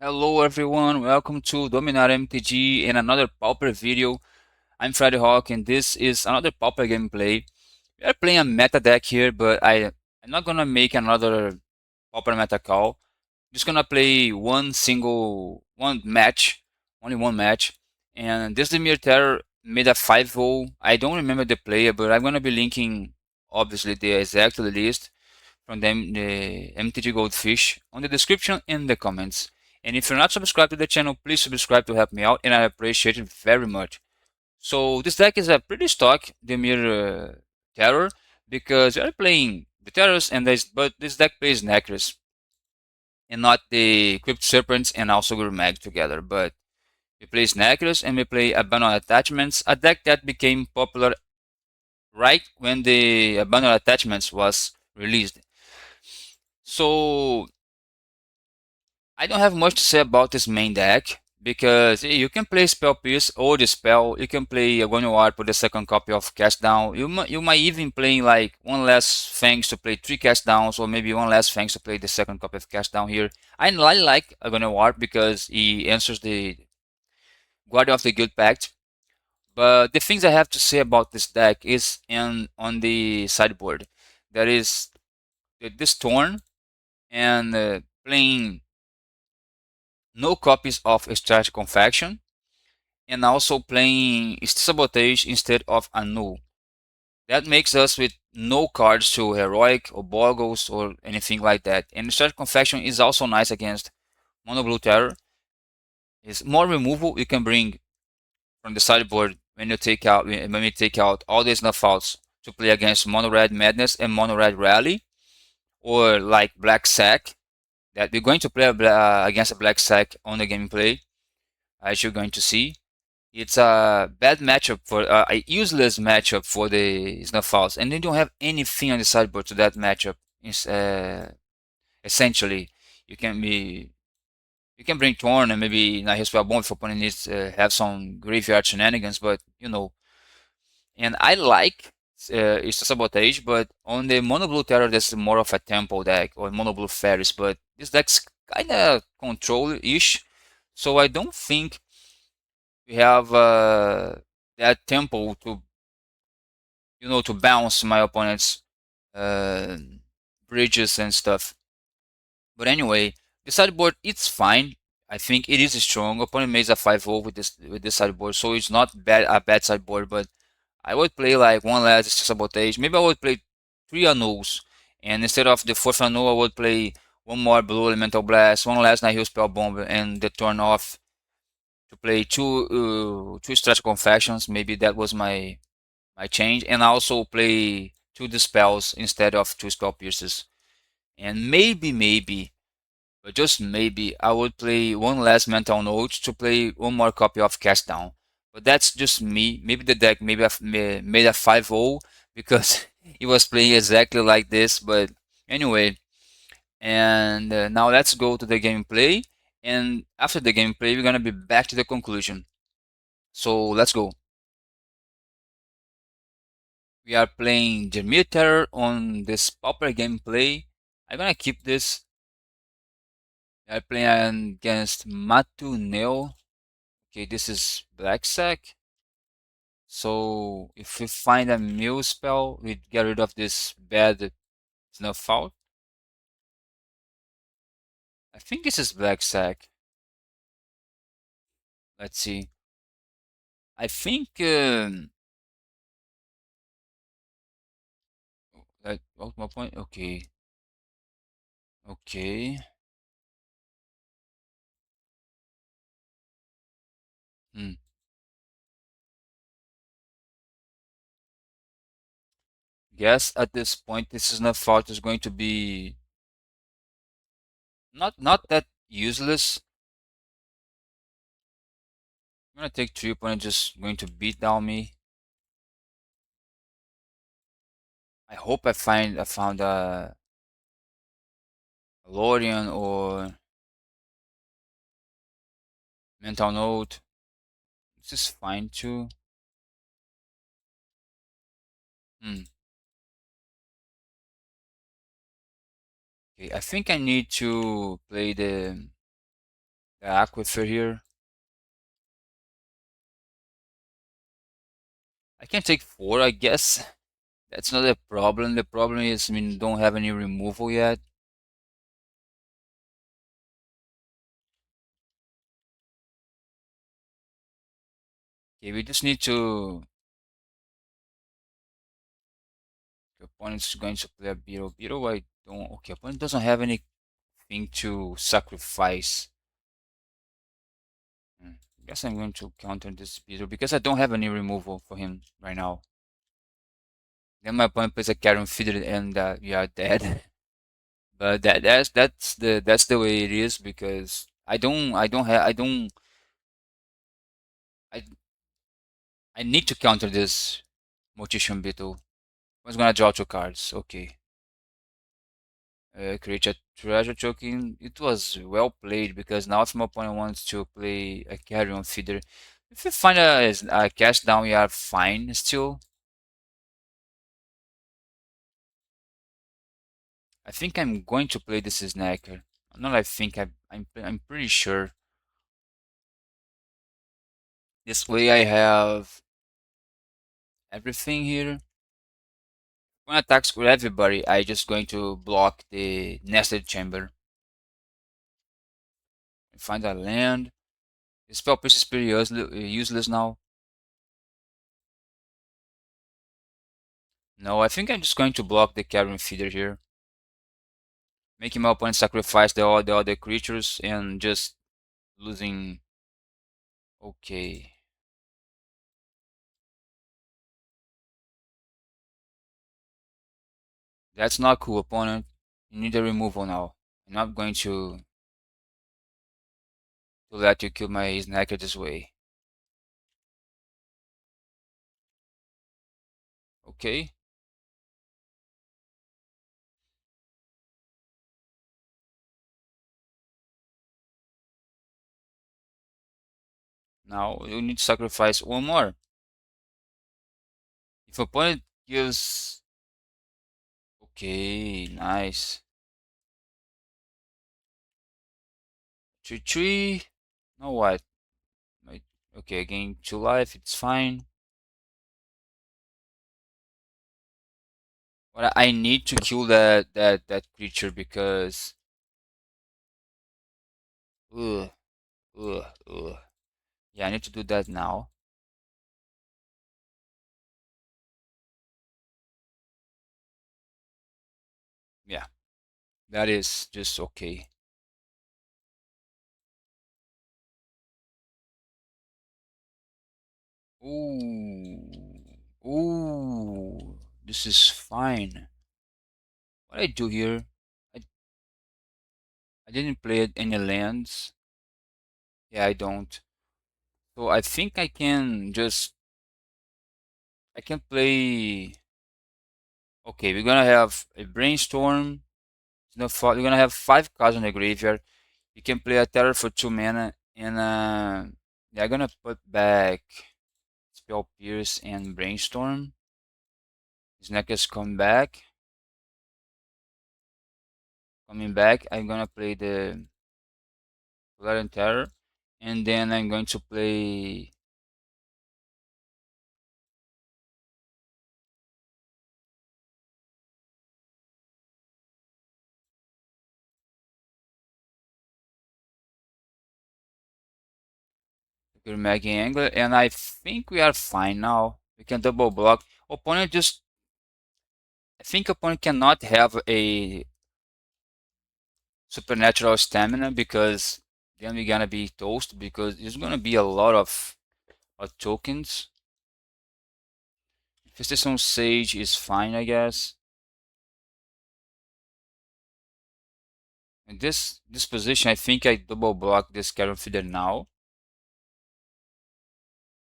Hello everyone, welcome to Dominar MTG and another Pauper video. I'm Freddy Hawk and this is another Pauper gameplay. We are playing a meta deck here, but I'm not gonna make another Pauper meta call. Just gonna play one match, only one match. And this Dimir Terror made a 5-0. I don't remember the player, but I'm gonna be linking obviously the exact list from them, the MTG Goldfish on the description and the comments. And if you're not subscribed to the channel, please subscribe to help me out, and I appreciate it very much. So this deck is a pretty stock Demir Terror because you're playing the Terrors, and but this deck plays Necros and not the Crypt Serpents and also Gurmag together. But we play Necros and we play Abandoned Attachments, a deck that became popular right when the Abandoned Attachments was released. So I don't have much to say about this main deck because you can play Spell Pierce or Dispel. You can play Agony Ward for the second copy of Cast Down. You might even play like one less Fangs to play three Cast Downs, or maybe one less Fangs to play the second copy of Cast Down here. I like Agony Ward because he answers the Guardian of the Guild Pact. But the things I have to say about this deck is on the sideboard. That is this Torn and playing no copies of Strategic Confaction, and also playing Sabotage instead of Annul. That makes us with no cards to Heroic or Boggles or anything like that. And Strategic Confaction is also nice against Mono Blue Terror. It's more removal you can bring from the sideboard when we take out all these snuff outs to play against Mono Red Madness and Mono Red Rally, or like Black Sack, that we're going to play against a Black Sack on the gameplay, as you're going to see. It's a bad matchup for a useless matchup for the Snowfalls, and they don't have anything on the sideboard to that matchup. It's, essentially, you can be you can bring Torn and maybe not his Bomb if opponent needs have some graveyard shenanigans, but you know. And I like it's a sabotage, but on the mono blue terror, that's more of a tempo deck or mono blue fairies. But this deck's kind of control-ish, so I don't think we have that tempo to to bounce my opponent's uh, bridges and stuff. But anyway, the sideboard it's fine. I think it is strong. Opponent makes a 5-0 with this sideboard, so it's not a bad sideboard. But I would play like one less sabotage. Maybe I would play three annuls, and instead of the fourth annul, I would play one more blue elemental blast, one less nihil spell bomb, and the turn off to play two stretch confections. Maybe that was my change, and also play two dispels instead of two spell pierces. And maybe, but just maybe, I would play one less mental note to play one more copy of Cast Down. But that's just me. Maybe the deck maybe made a 5-0 because it was playing exactly like this. But anyway, and now let's go to the gameplay. And after the gameplay, we're gonna be back to the conclusion. So let's go. We are playing Dimir on this Pauper gameplay. I'm gonna keep this. We are playing against Matu Neo. Okay, this is Black Sack. So if we find a Mill spell, we get rid of this bad Snuff out. I think this is Black Sack. Let's see. I think that ultimate point. Okay, okay. Hmm. Guess at this point, this is not fault is going to be not that useless. I'm gonna take three opponent just going to beat down me. I hope I found a Lorien or Mental Note. This is fine too. Hmm. Okay, I think I need to play the the aquifer here. I can take 4, I guess. That's not a problem. The problem is, I mean, don't have any removal yet. Okay, we just need to. The opponent's going to play a Beetle. Beetle, I don't. Okay, opponent doesn't have anything to sacrifice. I guess I'm going to counter this Beetle because I don't have any removal for him right now. Then my opponent plays a Carrion Feeder and we are dead. But that's the way it is because I I need to counter this Mortician Beetle. I was gonna draw 2 cards. Okay. Create a treasure token. It was well played because now if my opponent wants to play a Carrion Feeder, if we find a cast down, we are fine still. I think I'm going to play this Snacker. Not I think, I'm pretty sure. This way I have everything here. When attacks with everybody, I just going to block the nested chamber. Find a land. The spell piece is pretty useless now. No, I think I'm just going to block the Carrion Feeder here. Making my opponent sacrifice all the other creatures and just losing. Okay. That's not cool, opponent. You need a removal now. I'm not going to let you kill my Snacker this way. Okay. Now you need to sacrifice one more. If opponent gives. Okay, nice. 3-3. Now what? Okay, I gain 2 life, it's fine. But I need to kill that creature because ugh, ugh, ugh. Yeah, I need to do that now. Yeah, that is just okay. Ooh, ooh, this is fine. What I do here? I I didn't play any lands. Yeah, I don't. So I think I can play. Okay, we're gonna have a brainstorm. We're gonna have 5 cards in the graveyard. You can play a terror for 2 mana, and yeah, I'm gonna put back Spell Pierce and Brainstorm. Snackers come back. Coming back, I'm gonna play the Blood and Terror, and then I'm going to play. Mega Angler, and I think we are fine now. We can double block. Opponent just. I think opponent cannot have a supernatural stamina because then we're gonna be toast because there's gonna be a lot of tokens. Infestation Sage is fine, I guess. In this position, I think I double block this Carrion Feeder now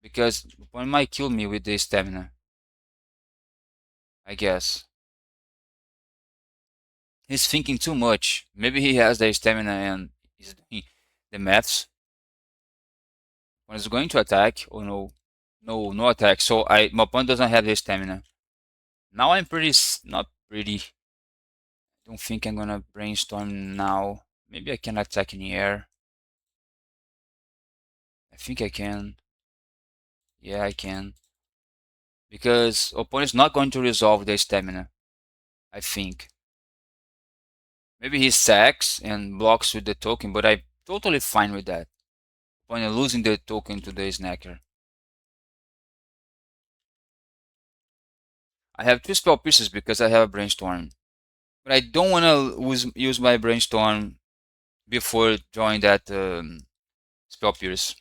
because opponent might kill me with the stamina. I guess he's thinking too much. Maybe he has the stamina and he's doing the maths. When he's going to attack, oh no, no attack. So my opponent doesn't have the stamina. Now I'm not pretty. Don't think I'm gonna brainstorm now. Maybe I can attack in the air. think I can. Yeah, I can. Because opponent's not going to resolve their stamina, I think. Maybe he sacks and blocks with the token, but I'm totally fine with that. Opponent losing the token to the snacker. I have two spell pieces because I have a brainstorm. But I don't want to use my brainstorm before drawing that spell pierce.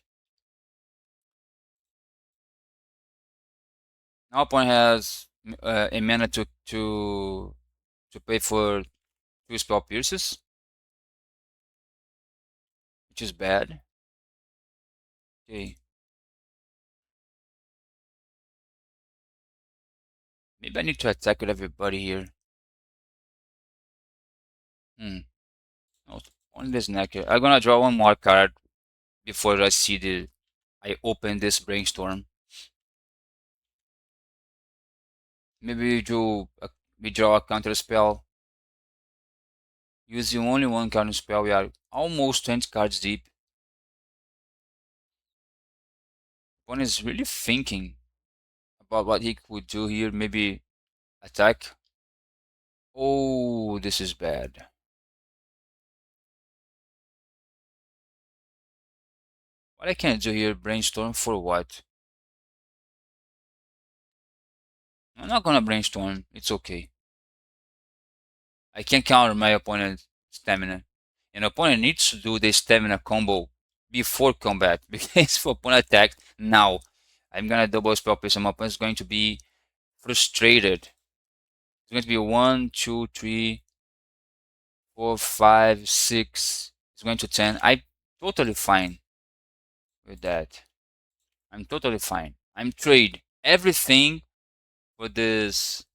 Now opponent has a mana to pay for two spell pierces, which is bad. Okay, maybe I need to attack with everybody here. Hmm. No, only this neck. I'm gonna draw one more card before I open this brainstorm. Maybe we draw a counter spell. Using only one counter spell, we are almost 20 cards deep. One is really thinking about what he could do here. Maybe attack. Oh, this is bad. What I can do here? Brainstorm for what? I'm not gonna brainstorm. It's okay. I can counter my opponent's stamina. An opponent needs to do the stamina combo before combat because if opponent attack now, I'm gonna double spell pierce. My opponent's going to be frustrated. It's going to be 1, 2, 3, 4, 5, 6. It's going to 10. I'm totally fine with that. I'm totally fine. I'm trade everything for this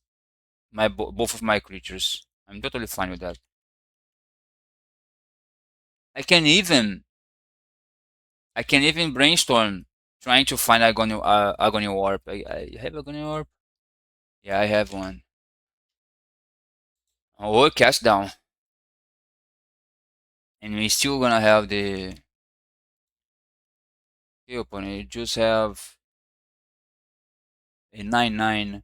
both of my creatures. I'm totally fine with that. I can even I can even brainstorm trying to find Agony Warp. I have Agony Warp? Yeah, I have one. Oh, cast down. And we still gonna have the okay, opponent. You just have a 9/9.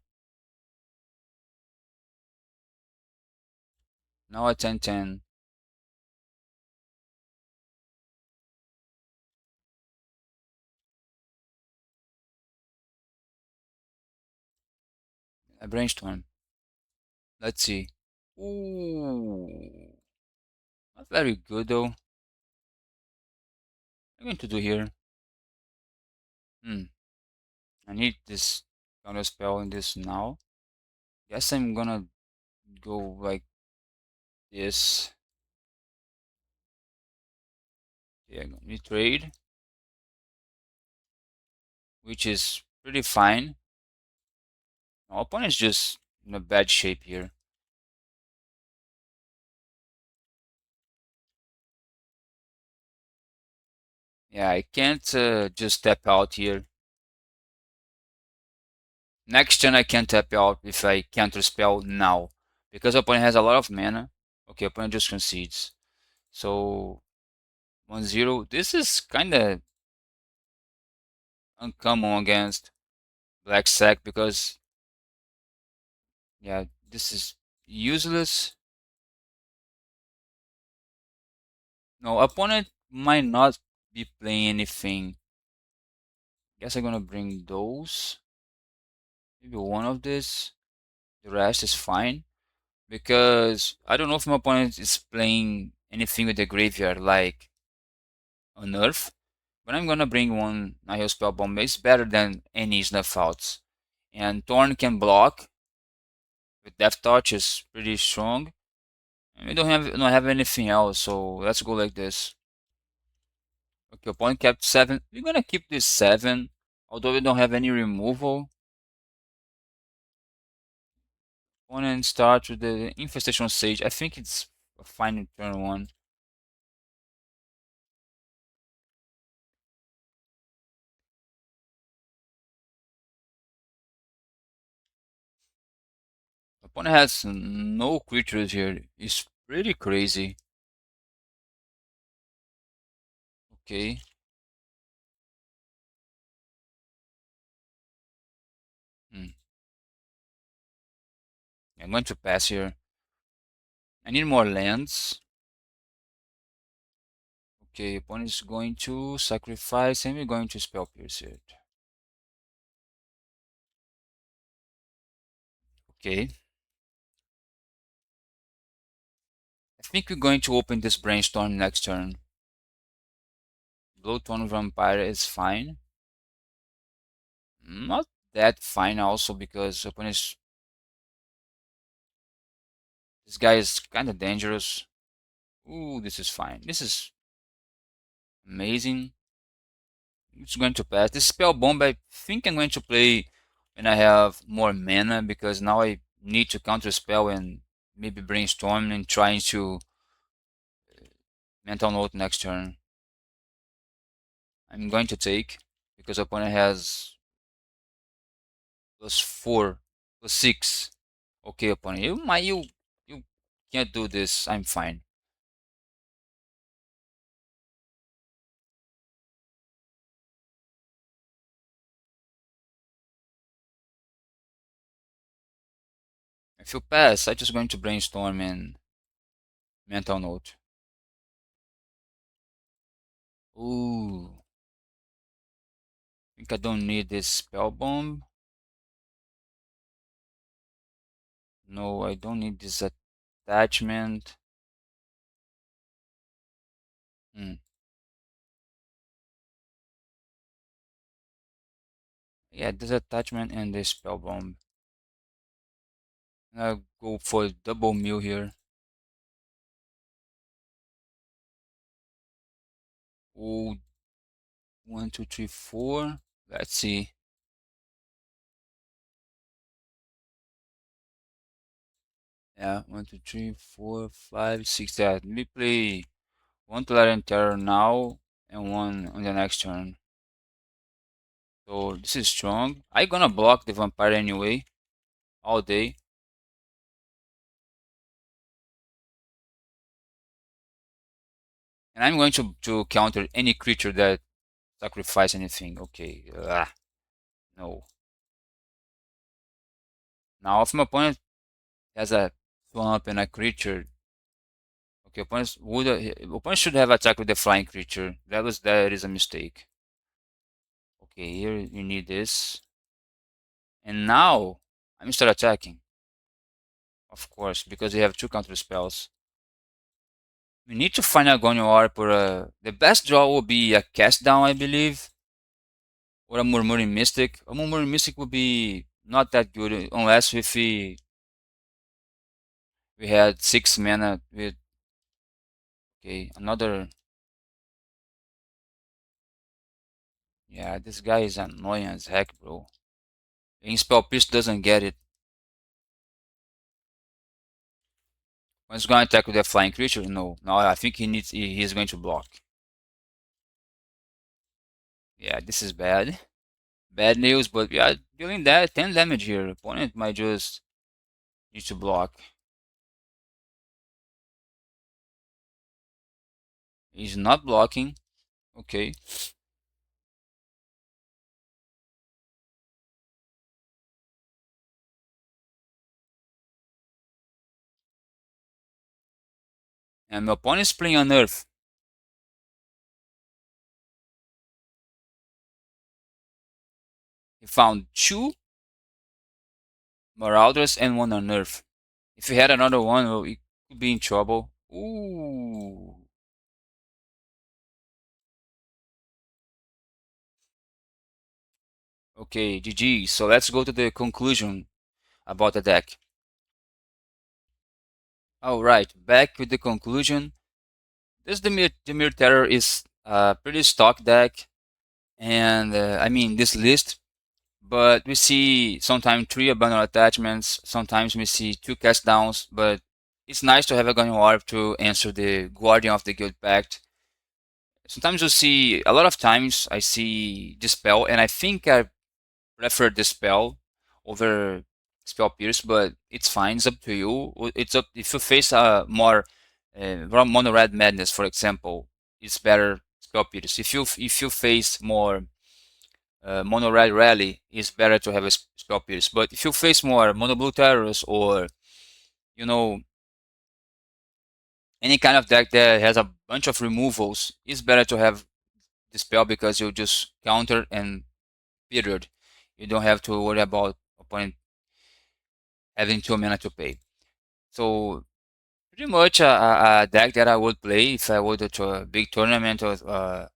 Now a 10/10. I brainstorm. Let's see. Ooh. Not very good though. What am I going to do here? Hmm. I need this counter spell in this now. Guess I'm gonna go like this. Yeah, we trade, which is pretty fine. My opponent's just in a bad shape here. Yeah, I can't just tap out here. Next turn I can tap out if I counter spell now. Because opponent has a lot of mana. Okay, opponent just concedes. So 1-0. This is kinda uncommon against Black Sack because yeah, this is useless. No, opponent might not be playing anything. Guess I'm gonna bring those. Maybe one of this. The rest is fine. Because I don't know if my opponent is playing anything with the graveyard like on Earth. But I'm gonna bring one Nihil Spell Bomb. It's better than any snuff outs. And Thorn can block with Death Touch is pretty strong. And we don't have anything else, so let's go like this. Okay, opponent kept 7. We're gonna keep this 7. Although we don't have any removal. Opponent starts with the Infestation Sage. I think it's a fine in turn 1. Opponent has no creatures here. It's pretty crazy. Okay. I'm going to pass here. I need more lands. Okay, opponent is going to sacrifice and we're going to spell pierce it. Okay. I think we're going to open this brainstorm next turn. Bloodthorn Vampire is fine. Not that fine also because opponent this guy is kind of dangerous. Ooh, this is fine. This is amazing. It's going to pass. This spell bomb I think I'm going to play when I have more mana because now I need to counter spell and maybe brainstorm and trying to mental note next turn. I'm going to take because opponent has +4, +6. Okay, opponent, you can't do this. I'm fine. If you pass, I'm just going to brainstorm and mental note. Ooh, think I don't need this spell bomb. No, I don't need this attachment. Hmm. Yeah, this attachment and this spell bomb. I'll go for double mill here. Oh, 1, 2, 3, 4. Let's see. Yeah, 1, 2, 3, 4, 5, 6. Yeah, let me play one Tolarian Terror now and one on the next turn. So this is strong. I'm gonna block the vampire anyway, all day. And I'm going to counter any creature that sacrifice anything. Okay. No. Now if my opponent has a swamp and a creature, okay, opponent should have attacked with the flying creature. That is a mistake. Okay, here you need this. And now I'm start attacking. Of course, because you have two counter spells. We need to find a Agonian Warp or the best draw will be a cast down, I believe. Or a Murmuring Mystic. A Murmuring Mystic would be not that good unless if we had 6 mana with okay, another yeah, this guy is annoying as heck, bro. In Spell Pierce doesn't get it. When he's gonna attack with a flying creature, no. No, I think he's going to block. Yeah, this is bad. Bad news, but yeah, dealing that 10 damage here. Opponent might just need to block. He's not blocking. Okay. And my opponent is playing on Earth. He found 2 Marauders and 1 on Earth. If he had another one, well, he could be in trouble. Ooh. Okay, GG. So let's go to the conclusion about the deck. Alright, back with the conclusion. This Dimir Terror is a pretty stock deck. And I mean, this list. But we see sometimes 3 abandoned attachments. Sometimes we see 2 cast downs. But it's nice to have a Guardian Warp to answer the Guardian of the Guild Pact. Sometimes you see, a lot of times I see Dispel, and I think I prefer Dispel over Spell Pierce, but it's fine. It's up to you. It's up if you face a more Mono Red Madness, for example, it's better Spell Pierce. If you face more Mono Red Rally, it's better to have a Spell Pierce. But if you face more Mono Blue Terrors or you know, any kind of deck that has a bunch of removals, it's better to have the spell because you just counter and period. You don't have to worry about opponent having 2 mana to pay. So pretty much a deck that I would play if I would to a big tournament or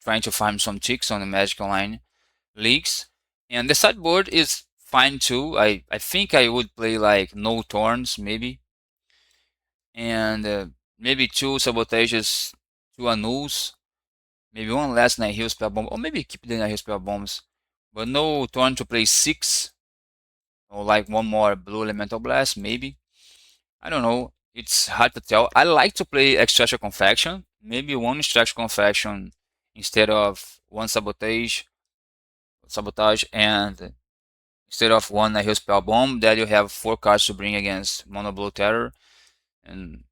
trying to farm some ticks on the Magic Online leagues. And the sideboard is fine too. I think I would play like no Thorns maybe, and maybe two Sabotages, two Annuls, maybe one less Nihil Spell Bomb, or maybe keep the Nihil Spell Bombs, but no Thorn to play six, or like one more Blue Elemental Blast maybe. I don't know. It's hard to tell. I like to play Extraction Confection, maybe one Extraction Confection instead of one Sabotage, and instead of one Nihil Spell Bomb, that you have 4 cards to bring against Mono Blue Terror. And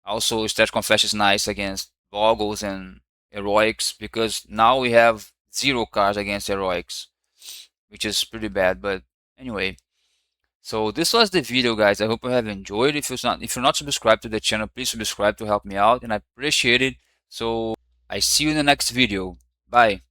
also, Stat Confession is nice against Boggles and Heroics because now we have 0 cards against Heroics, which is pretty bad. But anyway, so this was the video, guys. I hope you have enjoyed. If you're not subscribed to the channel, please subscribe to help me out, and I appreciate it. So I see you in the next video. Bye.